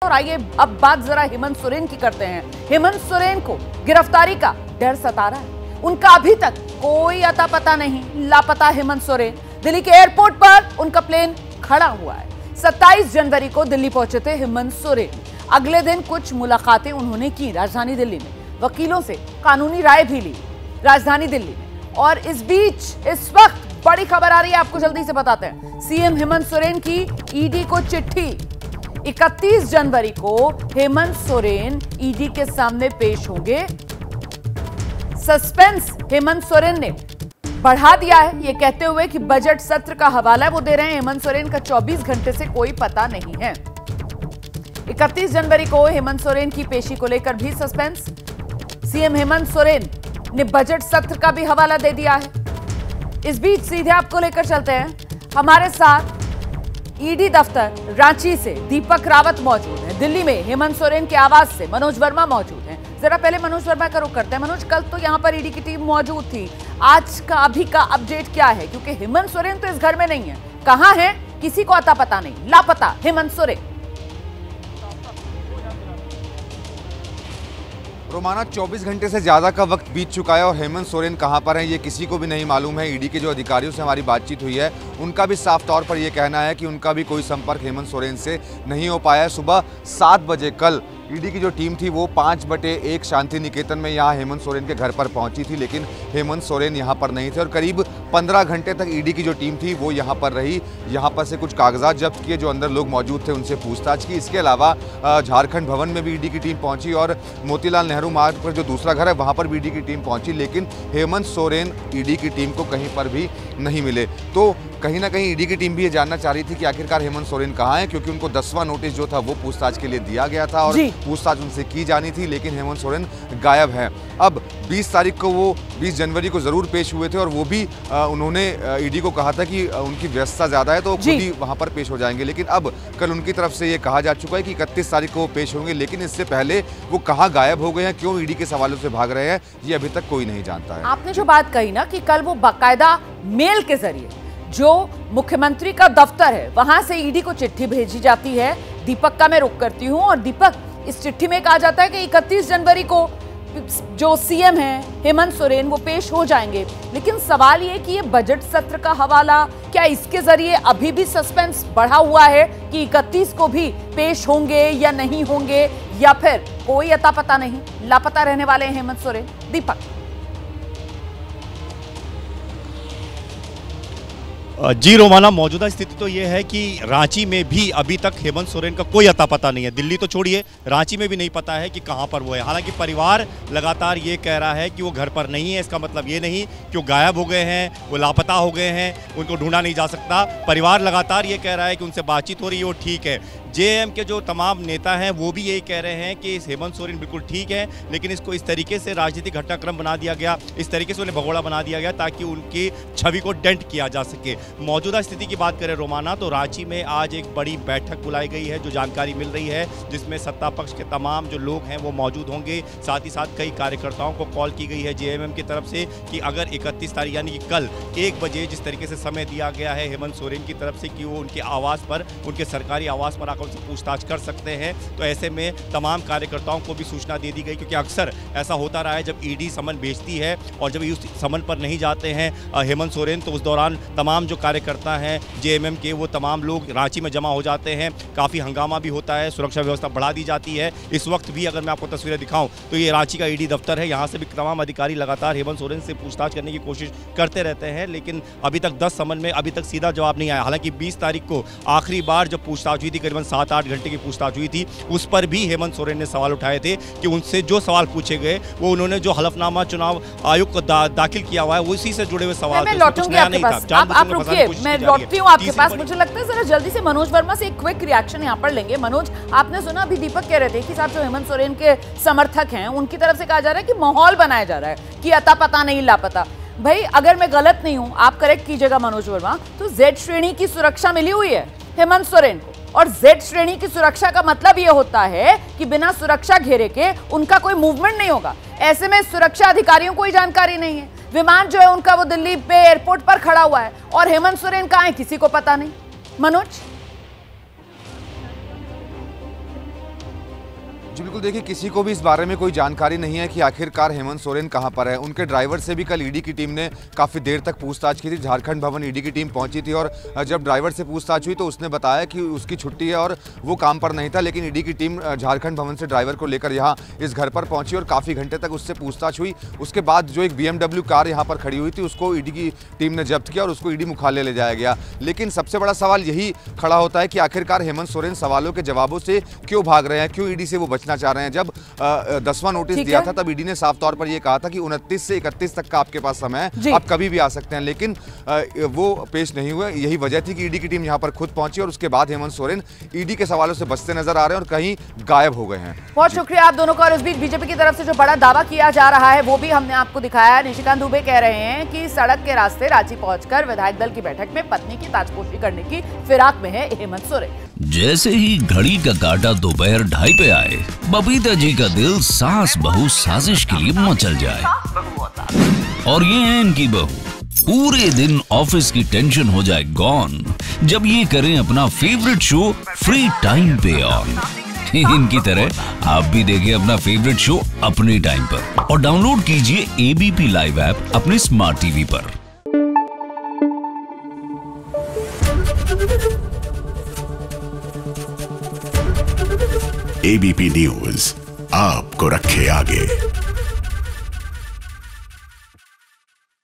और आइए अब बात जरा हेमंत सोरेन की करते हैं। हेमंत सोरेन को गिरफ्तारी का डर सता रहा है। उनका अभी तक कोई अता पता नहीं। लापता हेमंत सोरेन। दिल्ली के एयरपोर्ट पर उनका प्लेन खड़ा हुआ है। 27 जनवरी को दिल्ली पहुंचे थे हेमंत सोरेन। अगले दिन कुछ मुलाकातें उन्होंने की राजधानी दिल्ली में, वकीलों से कानूनी राय भी ली राजधानी दिल्ली में। और इस बीच इस वक्त बड़ी खबर आ रही है, आपको जल्दी से बताते हैं। सीएम हेमंत सोरेन की ईडी को चिट्ठी। 31 जनवरी को हेमंत सोरेन ईडी के सामने पेश होंगे। सस्पेंस हेमंत सोरेन ने बढ़ा दिया है, ये कहते हुए कि बजट सत्र का हवाला वो दे रहे हैं। हेमंत सोरेन का 24 घंटे से कोई पता नहीं है। 31 जनवरी को हेमंत सोरेन की पेशी को लेकर भी सस्पेंस। सीएम हेमंत सोरेन ने बजट सत्र का भी हवाला दे दिया है। इस बीच सीधे आपको लेकर चलते हैं। हमारे साथ ईडी दफ्तर रांची से दीपक रावत मौजूद है। दिल्ली में हेमंत सोरेन के आवास से मनोज वर्मा मौजूद हैं। जरा पहले मनोज वर्मा का रुख करते हैं। मनोज, कल तो यहां पर ईडी की टीम मौजूद थी, आज का अभी का अपडेट क्या है? क्योंकि हेमंत सोरेन तो इस घर में नहीं है, कहां है किसी को अता पता नहीं। लापता हेमंत सोरेन। रोमाना 24 घंटे से ज़्यादा का वक्त बीत चुका है और हेमंत सोरेन कहां पर हैं ये किसी को भी नहीं मालूम है। ईडी के जो अधिकारियों से हमारी बातचीत हुई है, उनका भी साफ तौर पर यह कहना है कि उनका भी कोई संपर्क हेमंत सोरेन से नहीं हो पाया है। सुबह 7 बजे कल ईडी की जो टीम थी वो 5/1 शांति निकेतन में यहाँ हेमंत सोरेन के घर पर पहुंची थी, लेकिन हेमंत सोरेन यहाँ पर नहीं थे और करीब 15 घंटे तक ईडी की जो टीम थी वो यहाँ पर रही। यहाँ पर से कुछ कागजात जब्त किए, जो अंदर लोग मौजूद थे उनसे पूछताछ की। इसके अलावा झारखंड भवन में भी ईडी की टीम पहुंची और मोतीलाल नेहरू मार्ग पर जो दूसरा घर है वहाँ पर भी ईडी की टीम पहुंची, लेकिन हेमंत सोरेन ईडी की टीम को कहीं पर भी नहीं मिले। तो कहीं ना कहीं ईडी की टीम भी ये जानना चाह रही थी कि आखिरकार हेमंत सोरेन कहाँ हैं, क्योंकि उनको 10वां नोटिस जो था वो पूछताछ के लिए दिया गया था और पूछताछ उनसे की जानी थी, लेकिन हेमंत सोरेन गायब हैं। अब 20 तारीख को वो 20 जनवरी को ज़रूर पेश हुए थे और वो भी उन्होंने ईडी को कहा था कि उनकी व्यस्तता ज़्यादा है तो खुद ही वहाँ पर पेश हो जाएंगे, लेकिन अब कल उनकी तरफ से ये कहा जा चुका है कि 31 तारीख को वो पेश होंगे। लेकिन इससे पहले वो कहाँ गायब हो गए हैं, क्यों ईडी के सवालों से भाग रहे हैं, ये अभी तक कोई नहीं जानता है। आपने जो बात कही ना कि कल वो बाकायदा मेल के जरिए जो मुख्यमंत्री का दफ्तर है वहां से ईडी को चिट्ठी भेजी जाती है। दीपक का मैं रुख करती हूं और दीपक, इस चिट्ठी में कहा जाता है कि 31 जनवरी को जो सीएम हैं हेमंत सोरेन वो पेश हो जाएंगे। लेकिन सवाल ये कि ये बजट सत्र का हवाला, क्या इसके जरिए अभी भी सस्पेंस बढ़ा हुआ है कि 31 को भी पेश होंगे या नहीं होंगे, या फिर कोई अता पता नहीं, लापता रहने वाले हैं हेमंत सोरेन? दीपक जी रोमाना, मौजूदा स्थिति तो ये है कि रांची में भी अभी तक हेमंत सोरेन का कोई अता पता नहीं है। दिल्ली तो छोड़िए, रांची में भी नहीं पता है कि कहां पर वो है। हालांकि परिवार लगातार ये कह रहा है कि वो घर पर नहीं है। इसका मतलब ये नहीं कि वो गायब हो गए हैं, वो लापता हो गए हैं, उनको ढूंढा नहीं जा सकता। परिवार लगातार ये कह रहा है कि उनसे बातचीत हो रही है, वो ठीक है। जेएम के जो तमाम नेता हैं वो भी यही कह रहे हैं कि हेमंत सोरेन बिल्कुल ठीक है, लेकिन इसको इस तरीके से राजनीतिक घटनाक्रम बना दिया गया, इस तरीके से उन्हें भगोड़ा बना दिया गया ताकि उनकी छवि को डेंट किया जा सके। मौजूदा स्थिति की बात करें रोमाना, तो रांची में आज एक बड़ी बैठक बुलाई गई है, जो जानकारी मिल रही है, जिसमें सत्ता पक्ष के तमाम जो लोग हैं वो मौजूद होंगे। साथ ही साथ कई कार्यकर्ताओं को कॉल की गई है जेएमएम की तरफ से कि अगर 31 तारीख यानी कि कल 1 बजे जिस तरीके से समय दिया गया है हेमंत सोरेन की तरफ से कि वो उनके आवास पर, उनके सरकारी आवास पर आकर उनसे पूछताछ कर सकते हैं, तो ऐसे में तमाम कार्यकर्ताओं को भी सूचना दे दी गई। क्योंकि अक्सर ऐसा होता रहा है जब ईडी समन भेजती है और जब उस समन पर नहीं जाते हैं हेमंत सोरेन, तो उस दौरान तमाम जो कार्यकर्ता हैं जेएमएम के वो तमाम लोग रांची में जमा हो जाते हैं। काफ़ी हंगामा भी होता है, सुरक्षा व्यवस्था बढ़ा दी जाती है। इस वक्त भी अगर मैं आपको तस्वीरें दिखाऊं तो ये रांची का ईडी दफ्तर है, यहाँ से भी तमाम अधिकारी लगातार हेमंत सोरेन से पूछताछ करने की कोशिश करते रहते हैं, लेकिन अभी तक 10 समन में अभी तक सीधा जवाब नहीं आया। हालांकि 20 तारीख को आखिरी बार जब पूछताछ हुई थी, करीबन 7-8 घंटे की पूछताछ हुई थी, उस पर भी हेमंत सोरेन ने सवाल उठाए थे कि उनसे जो सवाल पूछे गए वो उन्होंने जो हलफनामा चुनाव आयोग को दाखिल किया हुआ है उसी से जुड़े हुए सवाल थे। लौटूंगी आपके पास, आप रुकिए, मैं लौटती हूँ आपके पास। मुझे लगता है जरा जल्दी से मनोज वर्मा से एक क्विक रिएक्शन यहाँ पर लेंगे। मनोज, आपने सुना अभी दीपक कह रहे थे कि साहब जो हेमंत सोरेन के समर्थक हैं उनकी तरफ से कहा जा रहा है कि माहौल बनाया जा रहा है कि अता पता नहीं लापता। भाई अगर मैं गलत नहीं हूं, आप करेक्ट कीजिएगा मनोज वर्मा, तो जेड श्रेणी की सुरक्षा मिली हुई है हेमंत सोरेन को, और जेड श्रेणी की सुरक्षा का मतलब यह होता है कि बिना सुरक्षा घेरे के उनका कोई मूवमेंट नहीं होगा। ऐसे में सुरक्षा अधिकारियों को ही जानकारी नहीं है। विमान जो है उनका वो दिल्ली पे एयरपोर्ट पर खड़ा हुआ है और हेमंत सोरेन कहां है किसी को पता नहीं। मनोज, जी बिल्कुल, देखिए किसी को भी इस बारे में कोई जानकारी नहीं है कि आखिरकार हेमंत सोरेन कहां पर है। उनके ड्राइवर से भी कल ईडी की टीम ने काफ़ी देर तक पूछताछ की थी। झारखंड भवन ईडी की टीम पहुंची थी और जब ड्राइवर से पूछताछ हुई तो उसने बताया कि उसकी छुट्टी है और वो काम पर नहीं था, लेकिन ईडी की टीम झारखंड भवन से ड्राइवर को लेकर यहाँ इस घर पर पहुंची और काफ़ी घंटे तक उससे पूछताछ हुई। उसके बाद जो एक BMW कार यहाँ पर खड़ी हुई थी उसको ईडी की टीम ने जब्त किया और उसको ईडी मुख्यालय ले जाया गया। लेकिन सबसे बड़ा सवाल यही खड़ा होता है कि आखिरकार हेमंत सोरेन सवालों के जवाबों से क्यों भाग रहे हैं, क्यों ईडी से वो बचना चाह रहे हैं। जब 10वां नोटिस दिया था तब ईडी ने साफ तौर पर यह कहा था कि 29 से 31 तक का आपके पास समय है, आप कभी भी आ सकते हैं, लेकिन वो पेश नहीं हुए। यही वजह थी कि ईडी की टीम यहां पर खुद पहुंची और उसके बाद हेमंत सोरेन ईडी के सवालों से बचते नजर आ रहे हैं और कहीं गायब हो गए हैं। बहुत शुक्रिया आप दोनों का। और इस बीच बीजेपी की तरफ से जो बड़ा दावा किया जा रहा है वो भी हमने आपको दिखाया। निशिकांत दुबे कह रहे हैं कि सड़क के रास्ते रांची पहुंचकर विधायक दल की बैठक में पत्नी की ताजपोशी करने की फिराक में है हेमंत सोरेन। जैसे ही घड़ी का काटा दोपहर 2:30 पे आए, बबीता जी का दिल सास बहू साजिश के लिए मचल जाए। और ये है इनकी बहू, पूरे दिन ऑफिस की टेंशन हो जाए गॉन जब ये करें अपना फेवरेट शो फ्री टाइम पे ऑन। इनकी तरह आप भी देखिए अपना फेवरेट शो अपने टाइम पर और डाउनलोड कीजिए ABP लाइव ऐप अपने स्मार्ट टीवी पर। ABP न्यूज आपको रखे आगे।